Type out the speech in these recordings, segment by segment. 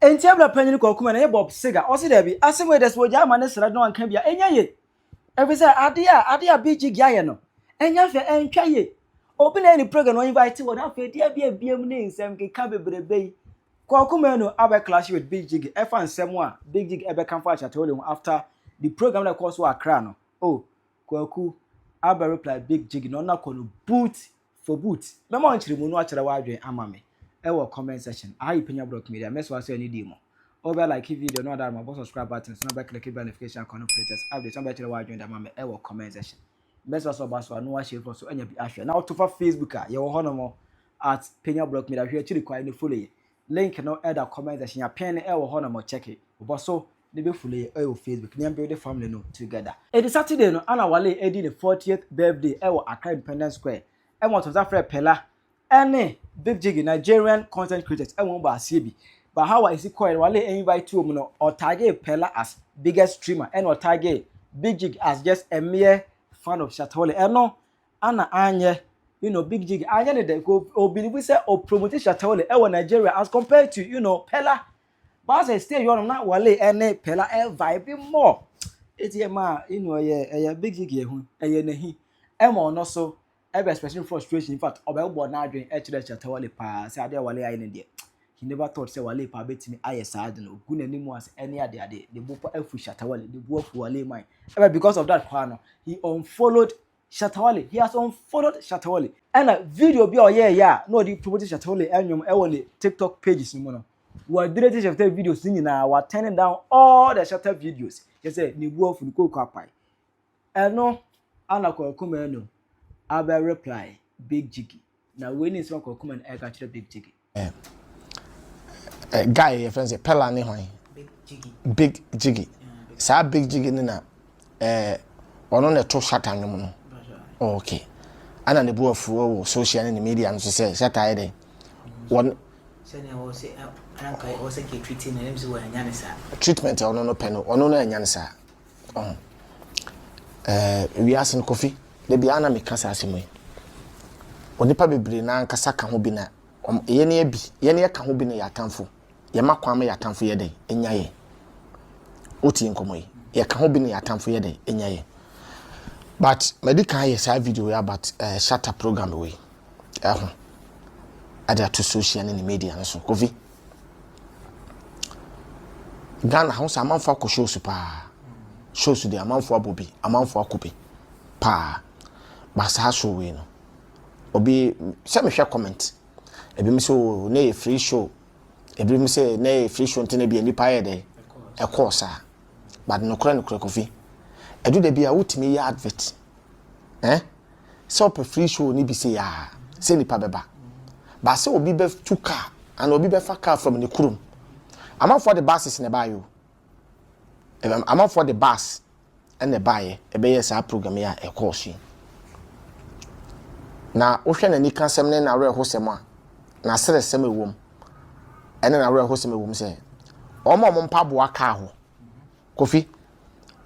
Entiabla Penyah Kwaku Manu Bob Siga. Also there be asem des woja man sra no anka bia enya ye. Every say ade big Jiggy no. Enya fe entwa ye. Obi na any program no invite wo na fe dia bia ne nsem ke ka bebrebe. Kwaku Manu aba clash with Big Jiggy. Efa nsem a Big Jiggy ebe kan fa Shatta Wale after the program that course wa Accra no. Oh, Kwaku aba reply Big Jiggy no na kono boot for boot. Mema on chiri mu no akere wa adwen ama me. Ewo comment section. I Penyah block media. Mess was any demo. Over like video, no that my subscribe button, so back click the notification icon updates. Update somebody to watch the mama ewo comment section. Mess was about so no share for so any be ashare. Now to for Facebook, you will at Penyah block media. We actually quite no fully. Link no other comment section. Your pen ewo hono check it. But so they be fully Facebook. Name build the family no together. It is Saturday no Ana Wale edi the 40th birthday ewo Accra Independence Square. E want to that Penyah. Any Big Jiggy Nigerian content creators I won't buy CB. But how is it called? Wale invite to no or target Penyah as biggest streamer and or target Big Jiggy as just a mere fan of Shatta Wale. And no, Anna Anye, Big Jiggy Anye de go or believe say or promote Shatta Wale or Nigeria as compared to Penyah. But I stay you not Wale any Penyah vibe more. It's a man, Big Jiggy nehi. No so. Ever expressing frustration. In fact, Obelbo na adwen Shatta Wale pa say ade Wale aye ne de. He never thought say Wale pa betimi aye sad no. Gu nanimu as any ade the bopo afu Shatta Wale, the bopo Wale mind. Ever because of that kwano, he unfollowed Shatta Wale. He has unfollowed Shatta Wale. And a video be no the promote Shatta Wale enyum e won TikTok pages ni no. We are deleting Shatta videos ni na we are turning down all the Shatta videos. He say ni bopo ni ko kwapai. No ana Kwaku Manu Aba reply Big Jiggy. Now when is one Kwaku Manu catch Big Jiggy? Guy your friend say Penyah ni hwan? Big Jiggy. Sa Big Jiggy ni na ono na to Shatta nwom no. Okay. Ana ne bo afuo social and media no say Shatta ide. One say na wo say anka wo say ke treating na emse wo anya ne sa. Treatment ono no peno, ono no anya ne sa. We ask coffee. Le bi ana me kasa asemo onipa bebre na nkasa ka ho bi na ye ne abi ye ne ka ho bi na ya atamfo ye makwa ma ya atamfo ye den enya ye oti nkomo ye ka ho bi na ya atamfo ye den enya ye but medical ye sa video ya about Shatta program we ada to social and media no so kofi Ghana house amanfo ko show super show su de amanfo abobi amanfo akopi pa basa show we no obi se me hwe comment ebi mi so na free show ebi mi say na free show ntene bi anipa ye de e course but no kra kofi edu de bi a wutimi ya advert so per free show ni bi say ya se nipa beba ba se obi be tu car and obi be fa car from the kurum amount for the buses in the bio amount for the bus and the buy e be yes a program ya e course na wo hwe na ni kansem ne na re hosem a na sere sem ewom ene na re hosem ewom se omo mpaboa ka ho kofi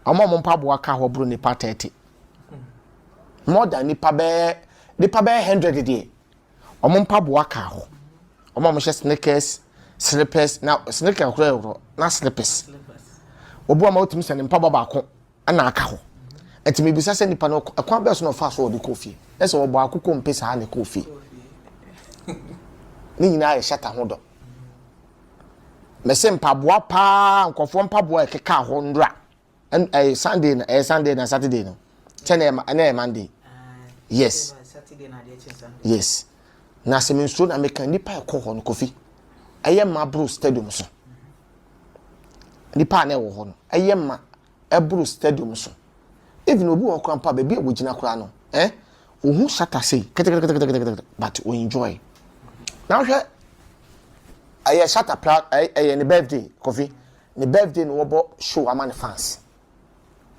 omo mpaboa ka ho bro ni pa 30 more than nipa be 100 dey omo mpaboa ka ho omo sneakers slippers na sneaker kro na slippers obo ma otimi se ni mpabo ba ko ana aka ho etimi bisa se nipa no akwa be so no fa so de kofi ese obo akoko mpesa ha ne kofi ni nyina ye Shatta ho do mese mpaboa pa nkofo mpaboa ekeka ho ndra Sunday na Saturday no tene na Monday yes Saturday na dey Sunday yes na se menstro na meka nipa ekọ ho no kofi eye Mabro stadium so nipa na wo ho no eye ma Ebro stadium so even obi wo krampa be bi ogina kra no ohu Shatta say but we enjoy now hwe aye Shatta proud aye ne birthday coffee ne birthday no wo show among fans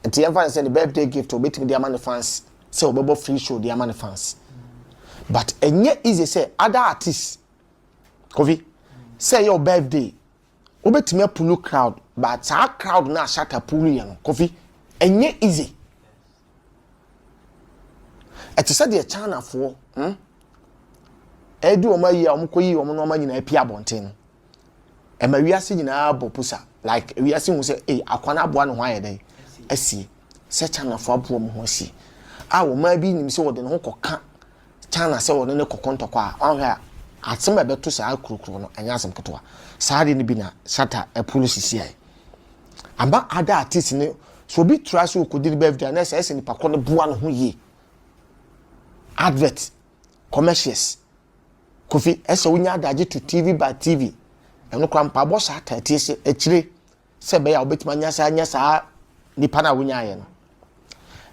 enti everyone say the birthday gift obetimi the among fans say obobo free show the among fans but enye easy say other artists coffee say your birthday obetimi apulu crowd but that crowd na Shatta pulu ya no coffee enye easy eti said the China for edu o mayi o mkoyi o no ma nyina pia bonten e ma wiase nyina bopusa like wiase hu say akwana aboa no ho ayede asi se chana fo aboa mo ho asi a wo ma bi nim se wo de no koka chana se wo ne kokontoko a onhwa atsema beto sa akurukuru no anya asem ketwa saade ni bi na Shatta epulu sisi ai amba ada artist ne so bi trust wo kodi birthday na se ni pakọ ne boa no ho yi advert commercials kofi ese wonya adaje to TV by TV eno kwa mpa bo Shatta atise echire se be ya obetima nya sa nipa na wonya ye no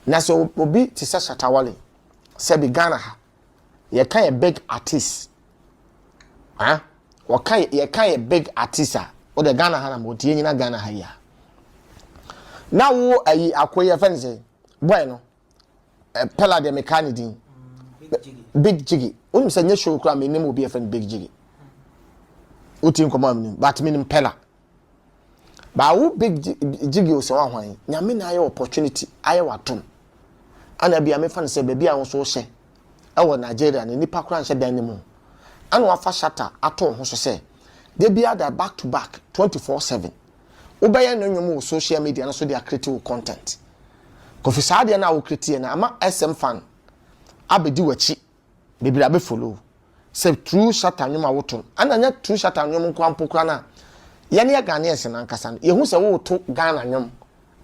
na so obi ti se Shatta Wale se bi Ghana ha ye kan a big artist wakai ye kan a big artist o de Ghana ha na mo tie nyina Ghana ha ya na wo ayi akoye fense boy no pela de mechanic Big Jiggy. When you say you show crime, my name will be a friend Big Jiggy. Uti nkomo but minim pela. Ba wo Big Jiggy o se wa hwan. Nyame na aye opportunity, aye watom. Ana bia me fan say baby a wo so hye. E wo Nigeria ne nipa kura nhye dan ne mu. Ana wa fa Shatta ato ho so say. They be ada back to back 24/7. Ubaye no nwom social media na so they create content. Kofi saade na wo create na ama SM fan abedi wachi bebira be follow say true Shatta nwom awoto ananya true Shatta nwom kwampokra na ye ne ya Ghanaians na nkasa no ye hu se wo to Ghana nwom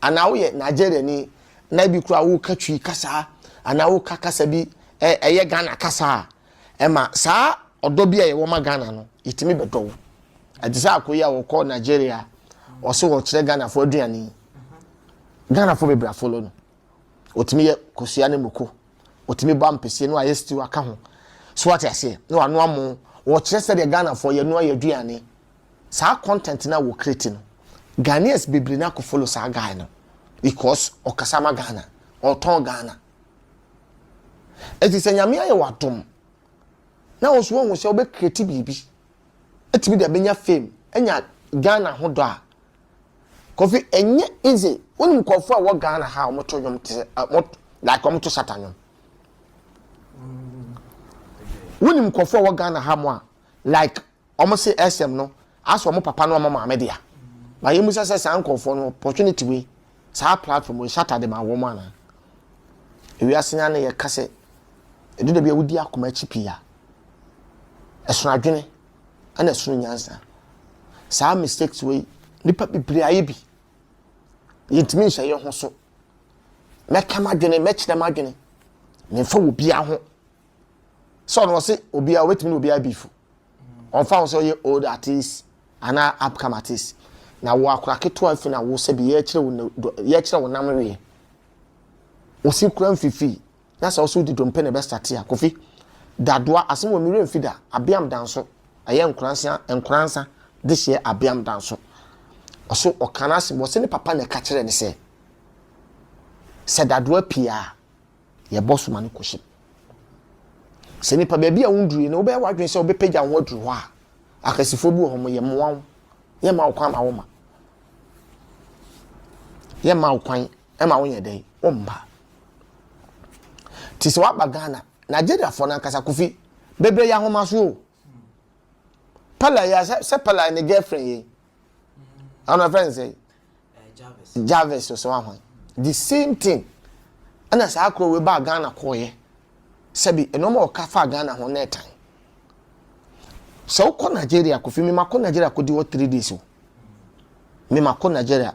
ana wo ye Nigeria ni na bi kura wo katwi kasa ana wo kakasa bi eye Ghana kasa ma saa odo bi ye wo ma Ghana no itimi bedo adisa akoyi a wo call Nigeria o so wo kire Ghana for aduani Ghana for bebira follow no otimi ye kosua ne moko otimi ba mpese no aye stew aka ho so what ase no anu amu wo kire se de Ghana for ye no aye aduane sa content na wo create no Ghanaians bibli na ko follow sa guy no because okasama Ghana or ton Ghana eti se nyame aye wadom na wo so wo se obe create bibi etimi de benya fame enya Ghana ho do a kofi enye easy wonim kofo a wo Ghana ha o moto nyom te like o moto Shatta nyom wonim kofo wo Ghana ha mo a like omo say SM no aso mo papa no mama media ba ye musa say san kofo no opportunity we sa platform we Shatta de ma wo mo ana ewi asenya na ye kase edu de bia wudi akoma chipia esuna adwene ana esunu nyansa sa mistakes we nipa bibiri aye bi yintimi nhye ye ho so meka madwene mechire madwene memfa wo bia ho so no se obi a wetimi obi a bifu on fa so ye old artist ana upcoming artist na wo akura keto afi na wo se bi ye kire wo namwe wo si kura mfifi na sa so di dompe ne be start ya kofi dadoa asem wo mi mfi da abiam danso aye nkransa de hye abiam danso oso okana se wo se ne papa ne ka kire ne se dadoa pia ye boss man koship se nipa baabi a wunduru na obe wadwen se obe pagya ho aduru ho a akasifo bi wo ho ye moa ye ma okwan ma wo ma ye ma okwan e ma wo ye dai o mba ti se wa ba Ghana Nigeria fo na kasa kofi bebre ya homa so pala ya se pala ne girlfriend ye our friend say Jarvis so one the same thing ana sa akro we ba Ghana koye sebi enoma okafa Ghana ho na etan so ko Nigeria kofi mi makọ Nigeria ko di 3 days o mi makọ Nigeria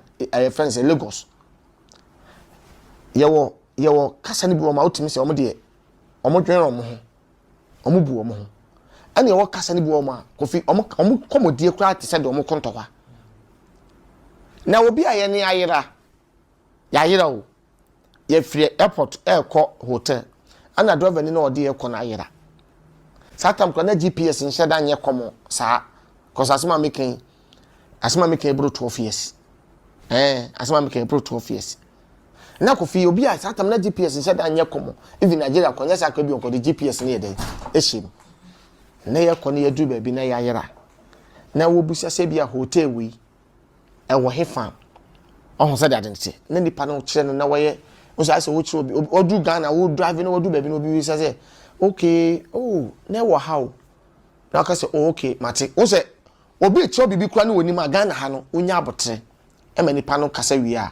friends Lagos yewo kasa ni bi o ma otimi se o mo de o mo dwen o mo ho o mo bu o mo ho ana yewo kasa ni bi o ma kofi o mo komodie kura te se de o mo kontokwa na obi aye ne ayira o ye free airport airco hotel ana driver ni na odi airco na ayira satam kwa na GPS nsheda nye komo sa cause asema making bro 12 years asema making bro 12 years na kofi obi a satam na GPS nsheda nye komo even Nigeria kwa nyasa kwa bi onko de GPS ne yede ehim na ye ko ne yedu ba bi na ya ayira na wo busa se bia hotel wi ewo hefa ohun se dadin se na nipa no kire no na waye o say wo kire obi odu Ghana wo drive no odu baby no obi say okay oh na wo how na ka say oh okay mate o say obi cho bibi kura no woni ma Ghana ha no onya abotre e ma nipa no kasa wi a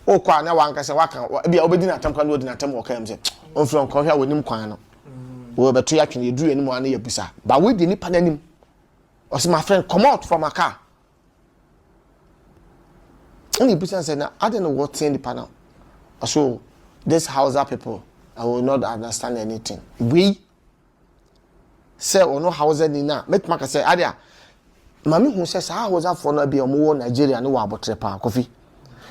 o kwa na wan kasa waka bia obedi na atam kwa no odi na atam o kam se on from ko hwa wonim kwan no wo beto ya twene eduru anim ana ya busa ba we di nipa nanim o say my friend come out from a car and the person said now I don't know what's in the panel so this Hausa people I will not understand anything we say or no Hausa ni na make maka say adia mami hu say sa Hausa for no be omo Nigeria no wa abotre pa kofi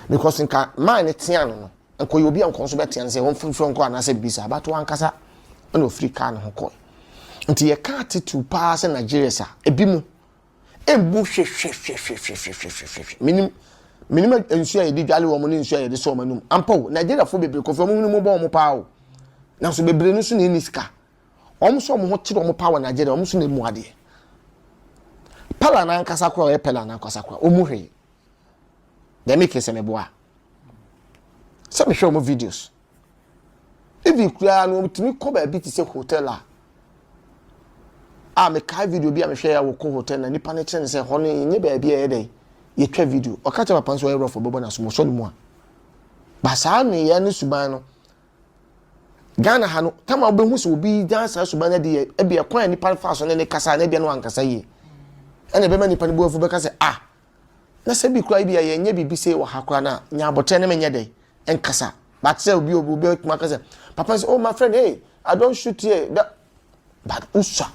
because nka man tian no nko yobi anko so betian say won fun nko anase bisa but wan kasa no free car no ko nti ye ka attitude pa say Nigeria sa ebi mu embu hwe minimum ensu ya di dwale wo mo ni ensu ya di so manum ampo Nigeria fo bebre kofi mo mu bo mo pa o na so bebre no so na ni sika om so mo ho kire mo pa wo Nigeria om so na mu ade pala na nkasa kwa e pala na nkasa kwa o mu hwe dem make se me boa se me show mo videos if kura no mutimi ko ba bi ti se hotel a me kai video bi a me hwe ya wo ko hotel na nipa ne kire se ho ne nye ba bi e dey ye twa video o ka cha papa so e for bobo na so mo so mu a ba sa no ye ne suban no Ghana ha no tama obehu so obi dan sa suban na de e bia kwan nipa fa so ne kasa na bia no ankasa ye ene be ma nipa ne bofu be ka se na se bi kura bia ye nya bibi se wa hakura na nya abotre ne menye dey enkasa but say obi kuma ka se papa say oh my friend hey I don't shoot here but usa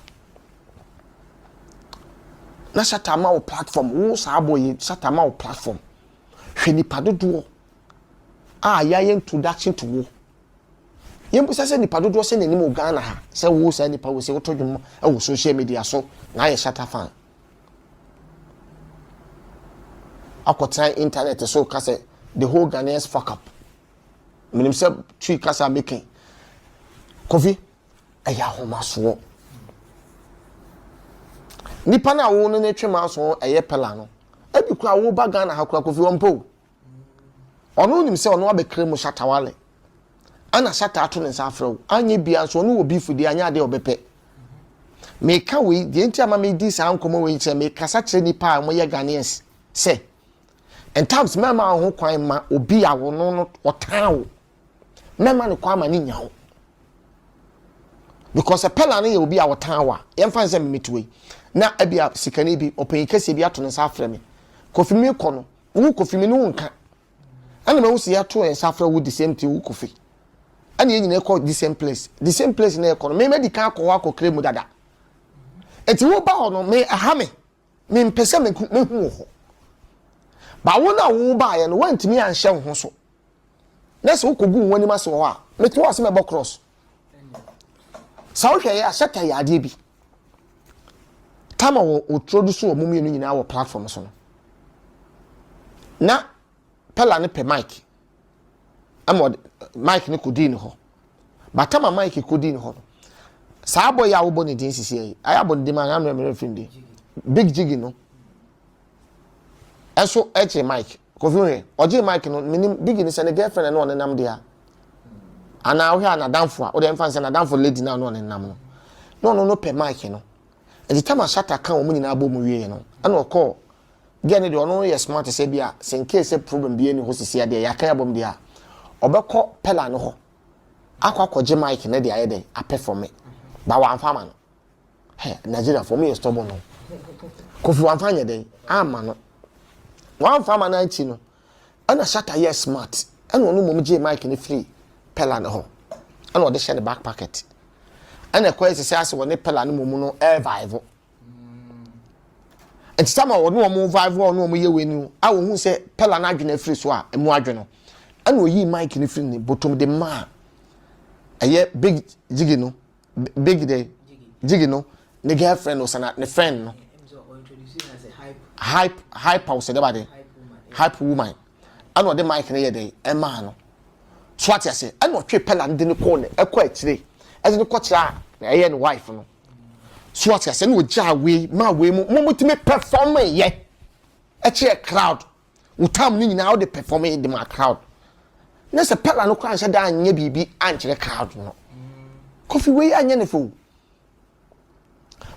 na Shatta Wale platform wo sa boy Shatta Wale platform hwe nipa dodo ya introduction to wo yembu say nipa dodo se nanim o Ghana ha say wo say nipa wo say wo todwum e wo social media so na ye Shatta fan akotan internet so ka say the whole Ghanaians fuck up minim say three kasa making coffee aya homa so nipa na wo no na twema so eye pela no abi kura wo ba Ghana ha kura kofi wompo ono nim se ono abekre mu Shatta Wale ana Shatta ato ne nsa afrew anye bia so ono wo bifudi anya ade obepe me ka we de ntia ma me di sa nkomo we ntia me kasa kire nipa a mo ye Ghanaians se and times mema ho kwan ma obi a wo no otan wo mema ne kwa ma ni nya wo because a pela na ye obi a wotan wa yemfa nse memetwe na abia sikani bi open kese bi ato nsa afre me kofi me kono wo kofi me no nka ana ma wo si ato nsa afre wo the same thing wo kofi ana ye nyina call the same place na ekono me medical akọ akọ mu dada eti wo ba hono me aha me mpese me hu ho ba wo na wo ba ye no wantimi anhye ho so na se wo kogu woni ma so ho a me to ase me bo cross sa wo hwe ya Shatta ya ade bi tama wo introduce wo mumie no nyina wo platform so no na pela ne pe mic amo mic ne kodi ne ho batama mic kodi ne ho sa boy ya wo boni din sisi ai aya boni din ma ngam me refin di big Jiggy no eso eche mic kofi oje mic no minim big ni se ne girlfriend no ne nam dia ana wo hia na danfo a wo de mfa se na danfo lady na no ne nam no pe mic no the time Shatta kan o munina abo mu wie no ana okọ gene de ono ye smart se bia se in case problem bia ni ho sisi ade ya kan abom dia obekọ pela no ho akwakoje mic na de ayede a perform ba wa amfama no he Nigeria for me is stubborn no kofi wa amfanya de ama no wa amfama na nchi no ana Shatta ye smart ana ono mom je mic ni free pela no ho ana ode share the back pocket ana kwa ese ase woni pela no mum no vibe and some of no vibe no mo ye weni a wo hu se pela na adwene free so a emu adwene ana oyi mic ni free ni bottom de ma eye big Jiggy no big de Jiggy no ne girlfriend no sana ne friend no hype house de bade hype woman ana ode mic ne ye de e ma no so ati ase ana otwe pela de ne ko ne ekọ akire as the coach and wife no so what say no ja we ma we mu mutime perform ye e che crowd utam ni nyina how dey perform in the crowd na se pela no kwan hye da anya bibi ankyere crowd no kofi we anya ne fo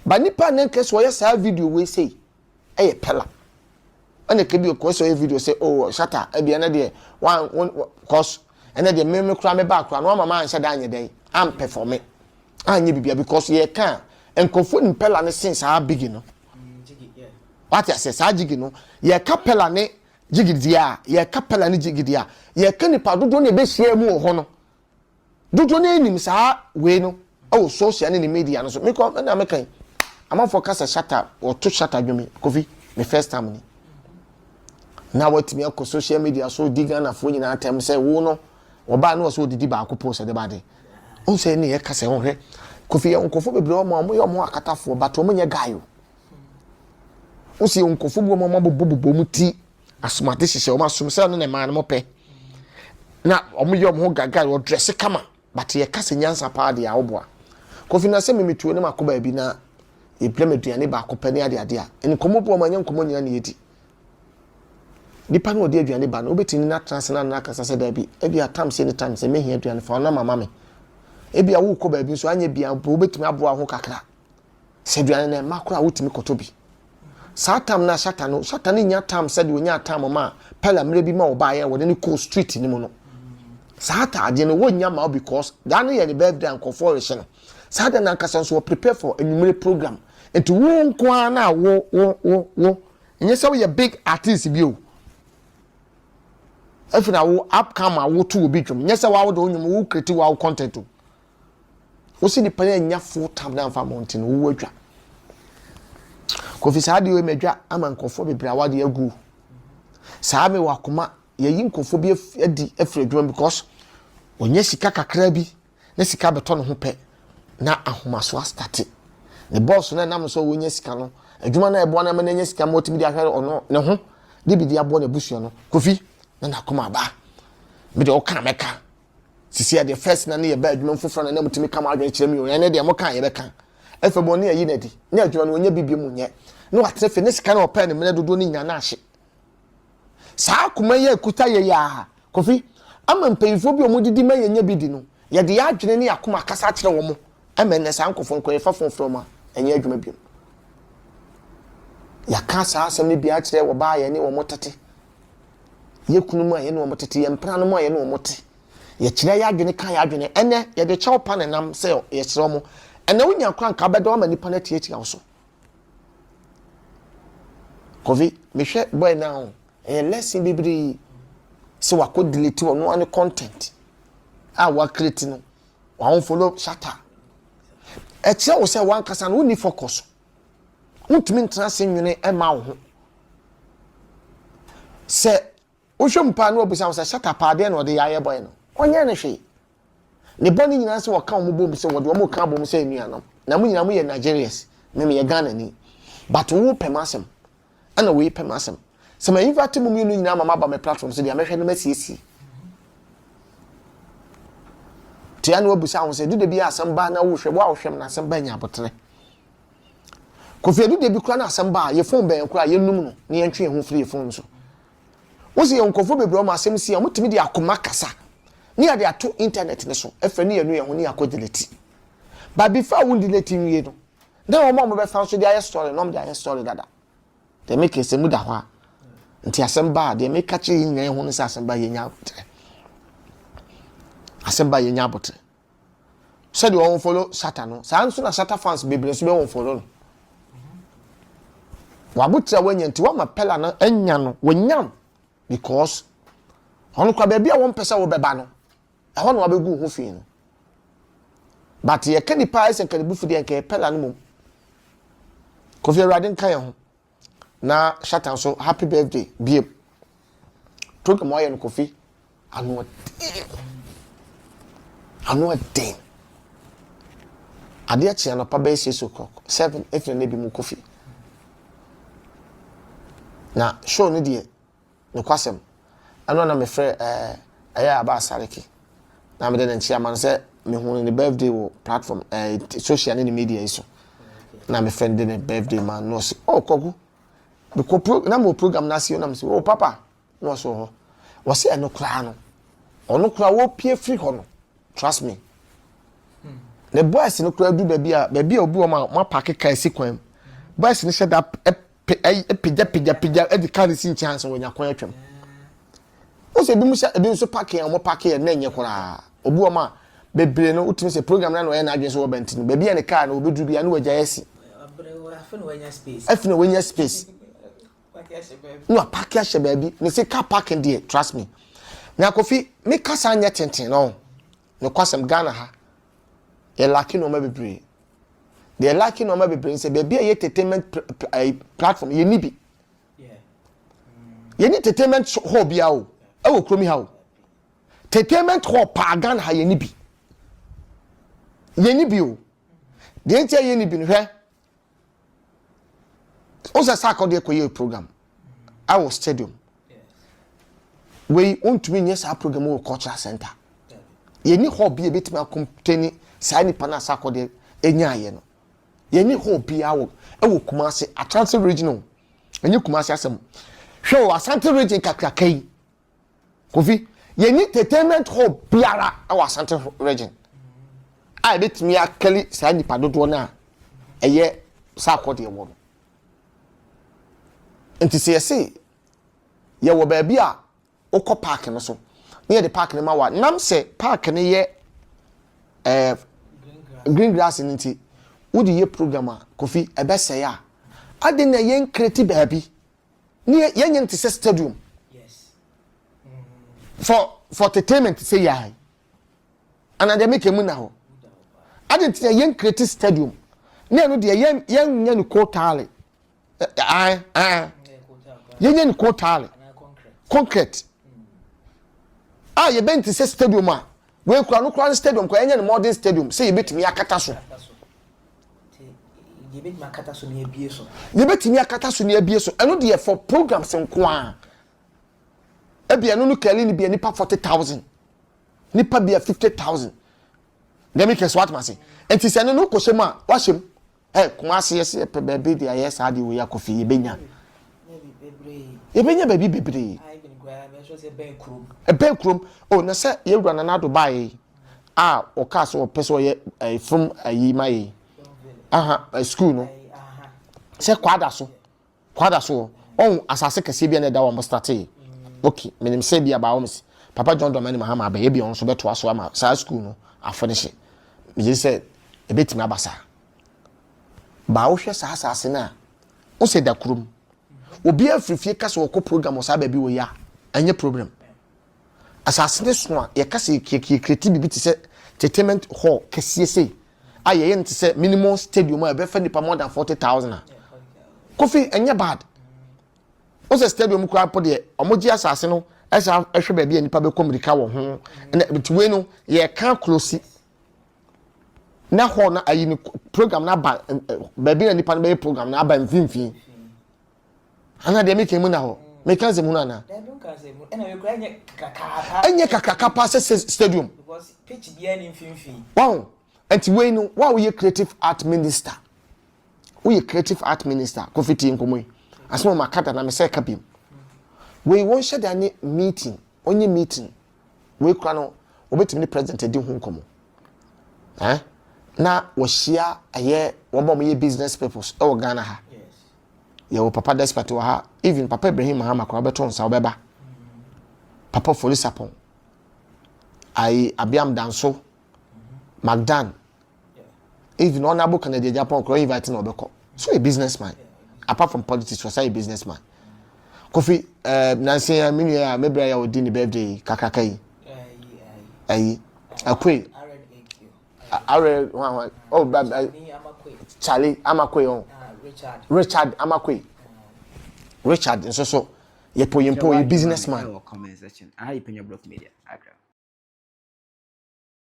ba nipa na nke so ye sa video we say ɛyɛ pella ɔne kebi okɔso e video say oh Shatta ebia na de one cause ene de me kura me back kura no mama anhyɛ da anye den am perform anye bibia because ye kan enkofo ni pella ne since a big no Jiggy, yeah. what ya say sa Jiggy no ye ka pella ne Jiggy dia ye ka pella ne Jiggy dia ye ka nipa dodo ne be hia mu ho no dodo ne nim sa we no o social ne media no so me ko na me kan am for kasa Shatta or to Shatta dwumi Kofi me first time ni na what me ko social media so diga na fo nyina atem say wo no oba na so didi ba ko post de ba de on say ne ye kasa ho hwe Kofi ye onkofo bebre o mo ye mo akatafo but o mo nye gayo o si onkofo bu mo bobo mu ti asomate hihye o ma som say no na ma no mo pe na o mo ye mo gaga o dress kama but ye kasa nyansa pa de a oboa Kofi na se me metuo ne makoba bi na e plemeduane ba ko pe ne ade ade a en komo bu o ma nyankomo nyina ne yedi nipa no de aduane ba no obetini na transna na kasa se da bi e bi atam se ni time se me hia aduane fa na mama me e bi awu ko ba bi so anya bia obetimi abo aho kakra se aduane na makora wotimi koto bi sa tam na Shatta ni nya tam se de onya tam ma pella mre bi ma oba ye wo de ni cool street ni mu no sa ta ade no wonya ma because dan ye the birthday and for re no sa da na kasa so prepare for enumere program enti wo nko na wo enye se wo ye big artist bi o if na wo upcome a wo to obi dwom nyesa wa wo do nyum wo create wa content o wo si ni pan nya full time na fa mountain wo adwa Kofi sa de we medwa ama nkofo bebra wa de agu sa me wakoma yayi nkofo bi adi afre dwom because onye sika kakra bi na sika beto no ho pe na ahomaso start ne boss na nam so wonya sika no adwuma na ebo na ma nya sika mo timi di ahwere ono ne ho de bi di abo na busuo no Kofi na koma ba me de o kan meka sisi ya the first na ye ba adwuma foforo na mutimi kama adwen kire mi o ne de mo kan ye beka efebo ne yi na di ne adwuma no onya bibie mu nye no atrefe ne sika na o pa ne me dodo ni nya na ahye saa kuma ye kuta ye ya Kofi ama mpeyifo bi o mu didi ma ye nya bi di no ye de ya adwene ne yakoma kasa kire wo mo ama ne saa nkofo nko ye fafoforo ma enye adwuma bi ya ka saa asem ne bi a kire wo ba ye ne wo motete ye kunu mu aye no mo tete ye mpra no mu aye no mo te ye kire ya adwene kan ya adwene ene ye de chew pa ne nam se ye kire mo ene wonya kran ka bedo ma nipa na tie tia wo so Kofi me hwe boy now e lesson bibiri se wa ko delete wo no an content a wa create no wa unfollow Shatta e kire wo se wan kasa no ni focus untumi ntra se nwene e ma wo se Osho mpa no obusa wo Shatta pa de na ode yaye boy no onye ne hwe ne boni nyina se wo ka wo bom se wo de wo ka bom se enuanam na mu nyina mu ye Nigerians me ye Ghana ni but wo pemasem ana we pemasem se ma invite mu mu nyina mama ba me platform se de amehwe no masiesi ti ana obusa wo se dude bi asem ba na wo hwe wo hwem na asem ba nya abotre Kofi dude bi kura na asem ba ye phone ben kura ye num no ne ye ntwe ho free phone so wosi yonkofo bebre o ma asem si amutimi de akoma kasa ni ade ato internet ne so efe ne yenu ye ho ne akodeleti ba before we delete nwie no na o mo be fa so de aye story no de aye story dada de make ese mu da ho a nti asem ba de make kache yin nyan ho ne sa asem ba ye nya abotre asem ba ye nya abotre so de won follow Shatta no sa nso na Shatta fans bebre so be won follow no wabutra wanya nti wa ma pella na anya no wanyam because on kwa baby a won pesa wo beba no e ho no abegu ho fi no but ye kani pa isen kani bufu de nke pella no mum Kofi Radin kan ho na Shatta so happy birthday bie program wa ye no Kofi anu den ade a chia no pa be so 7 if na bi mu Kofi na show ni de no kwasem ano na me frɛ aya aba sareki na me de nchia man sɛ me hu ni birthday wo platform social ni media iso na me friend de birthday man no so oh Kwaku because na mo program na si na me say oh papa no so ho wo se eno kra no ono kra wo pie free ho no trust me the boys no kra du baby a obi o ma park kai si kwan boys ni said that pija e di kan si chance wo nyakon atwam o se bi mu sha e bi nso parking o mo parking na enye kora obu o ma bebre no utimi se program na no ye na adwen so wo benti no bebi e ne car na obedu bia na wagya yesi afino wanya space no parking ahye baabi ne se car parking there trust me na kofi me kasa anya tenten no no kwasem Ghana ha ye lucky no ma bebre they lucky no ma bebre se bebi e entertainment platform ye ni bi ye ni entertainment hall bia o e wo kromi ha o entertainment hall pa Ghana ha ye ni bi o de entia ye ni bi no hwe o se sakọ de koye program our stadium we want to win yes our program o cultural center ye ni hall bia betimi akompteni sa nipa na sakọ de enya ye no ye ni hall bia wo e wo Kumasi Ashanti regional enye Kumasi asem hwe o Ashanti region kakrakai kofi ye ni entertainment hall biara our Ashanti region I betimi akali sa nipa dodo na eye sakọ de wo no nti se yesi ye wo ba bia okọ park no so ne ye de park ne ma wa nam se park ne ye green grass nti wodi ye program a kofi ebese ya ade na ye create baabi ne ye nyen te stadium yes for entertainment say ya ana de make mu na ho ade te ye create stadium ne no de ye nya ni kotale yenye ni kotale concrete ye bent se stadium a we kura no kura stadium ko yenye ni modern stadium say yebetimi akata so yebetimi akata so ne abie so eno de for programs nko a ebia no kali ni bia nipa 40,000 nipa bia 50,000 dem make swat mase enti se no ko shema wa shem Kumasi yes pe baby de yes ade we yakofi yebenya baby bebre I been grab me so say ben krom oh na se yewura na na do bae o ka so person ye from ayi mai school no se kwada so on asase kese bia na da wo start okay menim se bia ba wo msi papa John Domani Mahama ba ye bia on so beto aso ama sa school no afinish me say ebetimi abasa ba wo hwe sa asase na wo se da krom obi afrifie kasa wo ko program osa ba bi wo ya anye problem asase ne so a ye kasa create bibi ti se entertainment hall kese sei aye ye nti se minimum stadium a be fa nipa more than 40,000 kofi anye bad o se stadium kura po de omoji asase no esa ehwe ba bi nipa be komrika wo ho na bitwe no ye kan close na hall na ayi ni program na ba bi na nipa na be program na ba mfimfin ana de make mu na ho make kan ze mu na dem don kan ze mu ena we kura enye kakapa se stadium because pitch bia ni mfimfin wow enti we no wa we creative art minister kofiti nkomo asmo makata na me se kabim we won shade ani meeting onye meeting we kura no obetimi president edi hu nkomo na wo shia aye wo bom ye business purpose e wo Ghana ha ye wo papa despot wo ha even papa Ibrahim Mahama kwa beton sa obeba papa Folisa Pon ai abiam danso Magdan even honorable Canada Japan ko invite na obeko so a businessman apart from politics was a businessman Kofi Nancy Aminu mebra ya odi ni birthday kakakai ai akwe oh Charlie Amakwe on Richard Amakwe Richard so ye businessman comment section. I Penyah Block Media.